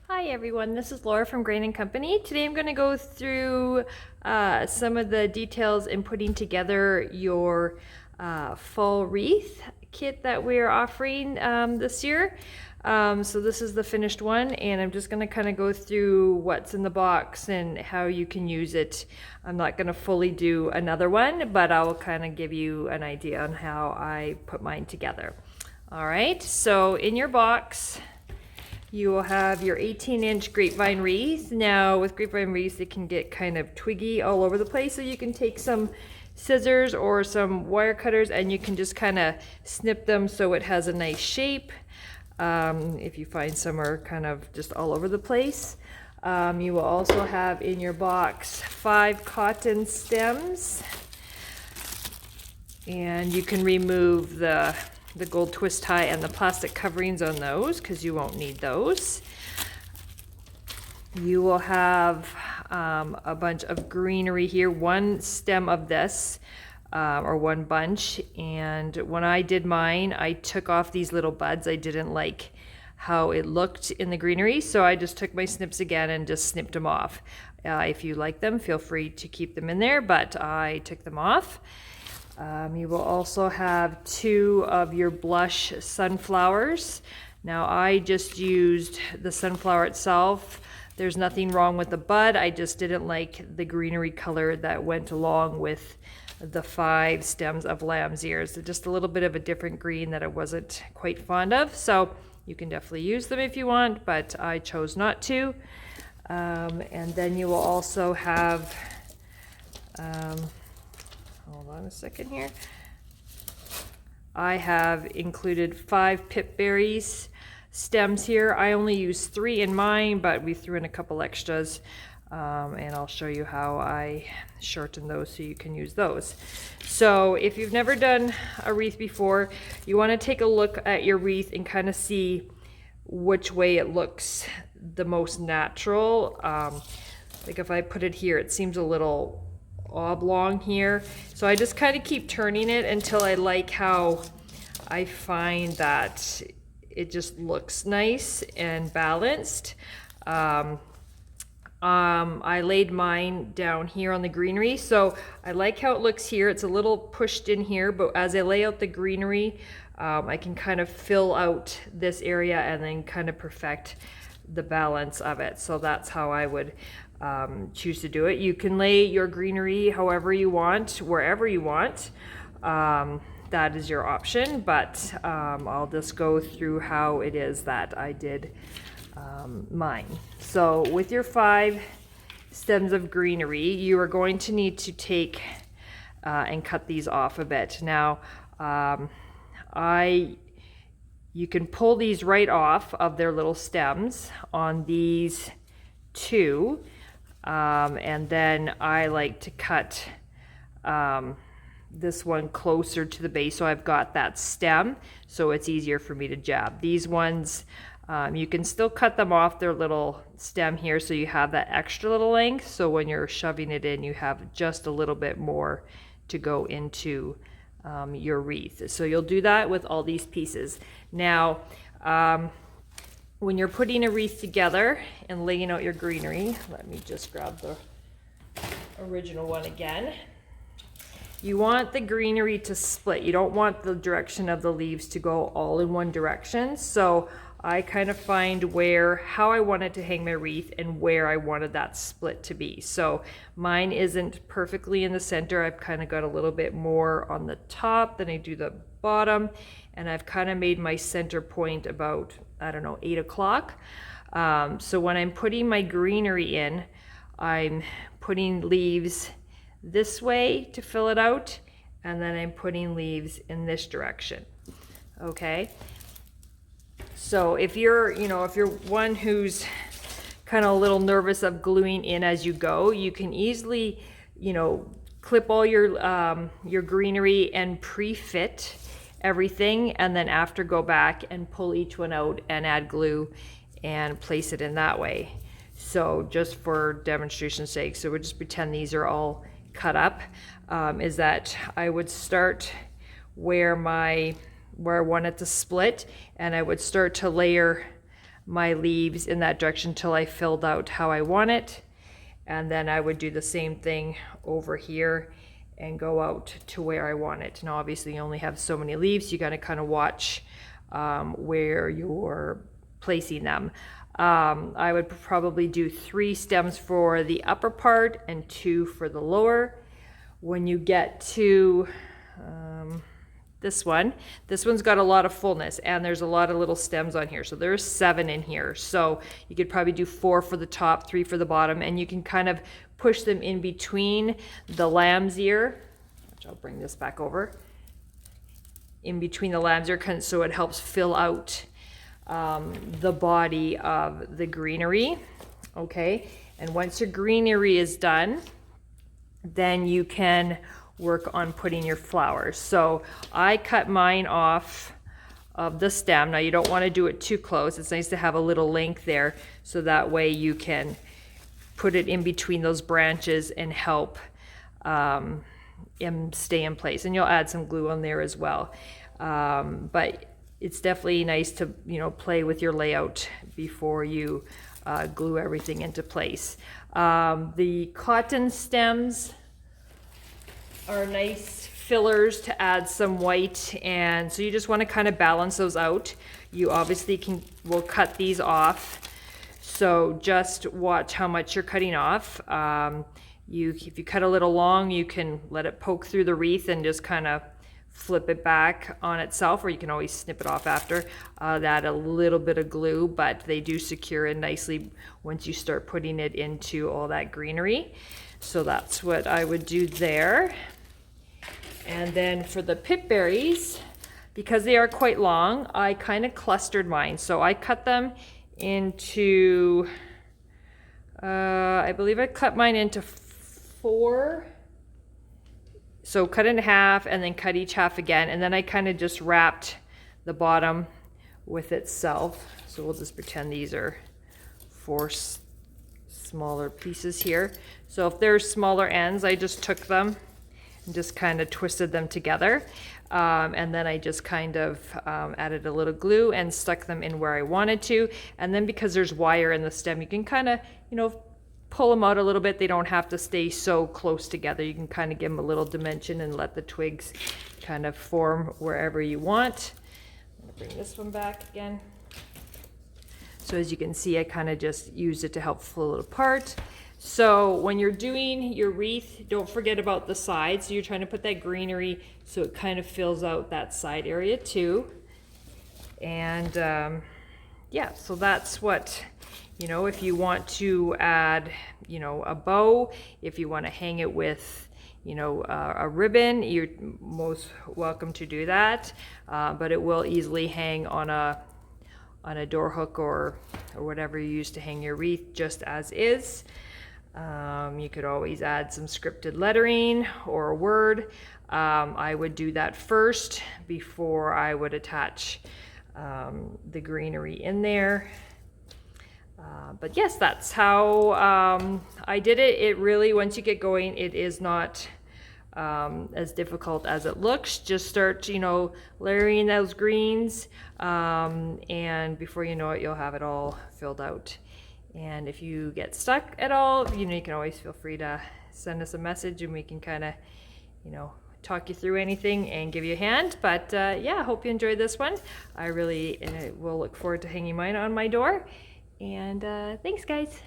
Hi everyone, this is Laura from Grain & Company. Today I'm going to go through some of the details in putting together your fall wreath kit that we're offering this year. So this is the finished one, and I'm just going to kind of go through what's in the box and how you can use it. I'm not going to fully do another one, but I'll kind of give you an idea on how I put mine together. All right, so in your box, you will have your 18-inch grapevine wreath. Now with grapevine wreaths, it can get kind of twiggy all over the place, so you can take some scissors or some wire cutters and you can just kind of snip them so it has a nice shape. If you find some are kind of just all over the place. You will also have in your box 5 cotton stems, and you can remove the gold twist tie and the plastic coverings on those because you won't need those. You will have a bunch of greenery here, one stem of this or one bunch, and when I did mine I took off these little buds. I didn't like how it looked in the greenery, so I just took my snips again and just snipped them off. If you like them, feel free to keep them in there, but I took them off. You will also have 2 of your blush sunflowers. Now I just used the sunflower itself. There's nothing wrong with the bud. I just didn't like the greenery color that went along with the 5 stems of lamb's ears. They're just a little bit of a different green that I wasn't quite fond of. So you can definitely use them if you want, but I chose not to. And then you will also have hold on a second here. I have included 5 pipberries stems here. I only use 3 in mine, but we threw in a couple extras, and I'll show you how I shorten those so you can use those. So if you've never done a wreath before, you want to take a look at your wreath and kind of see which way it looks the most natural. Like if I put it here, it seems a little oblong here, so I just kind of keep turning it until I like how I find that it just looks nice and balanced. I laid mine down here on the greenery, so I like how it looks here. It's a little pushed in here, but as I lay out the greenery, I can kind of fill out this area and then kind of perfect the balance of it. So that's how I would choose to do it. You can lay your greenery however you want, wherever you want. That is your option, but I'll just go through how it is that I did mine. So with your 5 stems of greenery, you are going to need to take and cut these off a bit. Now, you can pull these right off of their little stems on these 2. And then I like to cut this one closer to the base, so I've got that stem, so it's easier for me to jab. These ones, you can still cut them off their little stem here, so you have that extra little length, so when you're shoving it in, you have just a little bit more to go into your wreath. So you'll do that with all these pieces. Now, when you're putting a wreath together and laying out your greenery, let me just grab the original one again. You want the greenery to split. You don't want the direction of the leaves to go all in one direction. So I kind of find how I wanted to hang my wreath and where I wanted that split to be. So mine isn't perfectly in the center. I've kind of got a little bit more on the top than I do the bottom, and I've kind of made my center point about, I don't know, 8 o'clock. So when I'm putting my greenery in, I'm putting leaves this way to fill it out, and then I'm putting leaves in this direction. Okay. So if you're one who's kind of a little nervous of gluing in as you go, you can easily, clip all your greenery and pre-fit everything, and then after go back and pull each one out and add glue and place it in that way. So just for demonstration's sake, so we'll just pretend these are all cut up, is that I would start where I want it to split, and I would start to layer my leaves in that direction till I filled out how I want it. And then I would do the same thing over here and go out to where I want it. Now obviously you only have so many leaves, you gotta kind of watch where you're placing them. I would probably do 3 stems for the upper part and 2 for the lower. When you get to this one's got a lot of fullness and there's a lot of little stems on here. So there's 7 in here. So you could probably do 4 for the top, 3 for the bottom, and you can kind of push them in between the lamb's ear, which I'll bring this back over, in between the lamb's ear, so it helps fill out the body of the greenery. Okay, and once your greenery is done, then you can work on putting your flowers. So I cut mine off of the stem. Now you don't want to do it too close. It's nice to have a little length there, so that way you can put it in between those branches and help him stay in place. And you'll add some glue on there as well. But it's definitely nice to, you know, play with your layout before you glue everything into place. The cotton stems are nice fillers to add some white, and so you just want to kind of balance those out. You obviously will cut these off, so just watch how much you're cutting off. If you cut a little long, you can let it poke through the wreath and just kind of flip it back on itself, or you can always snip it off after. Add a little bit of glue, but they do secure it nicely once you start putting it into all that greenery. So that's what I would do there. And then for the pip berries, because they are quite long, I kind of clustered mine. So I cut them into, I believe I cut mine into 4. So cut it in half and then cut each half again. And then I kind of just wrapped the bottom with itself. So we'll just pretend these are 4 smaller pieces here. So if there's smaller ends, I just took them and just kind of twisted them together. And then I just kind of added a little glue and stuck them in where I wanted to. And then because there's wire in the stem, you can kind of, you know, pull them out a little bit. They don't have to stay so close together. You can kind of give them a little dimension and let the twigs kind of form wherever you want. I'm gonna bring this one back again. So as you can see, I kind of just used it to help pull it apart. So when you're doing your wreath, don't forget about the sides. So you're trying to put that greenery so it kind of fills out that side area too. And yeah, so that's what, you know, if you want to add, you know, a bow, if you want to hang it with, you know, a ribbon, you're most welcome to do that. But it will easily hang on a door hook or whatever you use to hang your wreath, just as is. You could always add some scripted lettering or a word. I would do that first before I would attach the greenery in there. But yes, that's how I did it. It really, once you get going, it is not as difficult as it looks. Just start, you know, layering those greens, and before you know it, you'll have it all filled out. And if you get stuck at all, you know, you can always feel free to send us a message and we can kind of, you know, talk you through anything and give you a hand. But yeah, I hope you enjoyed this one. I really will look forward to hanging mine on my door. And thanks, guys.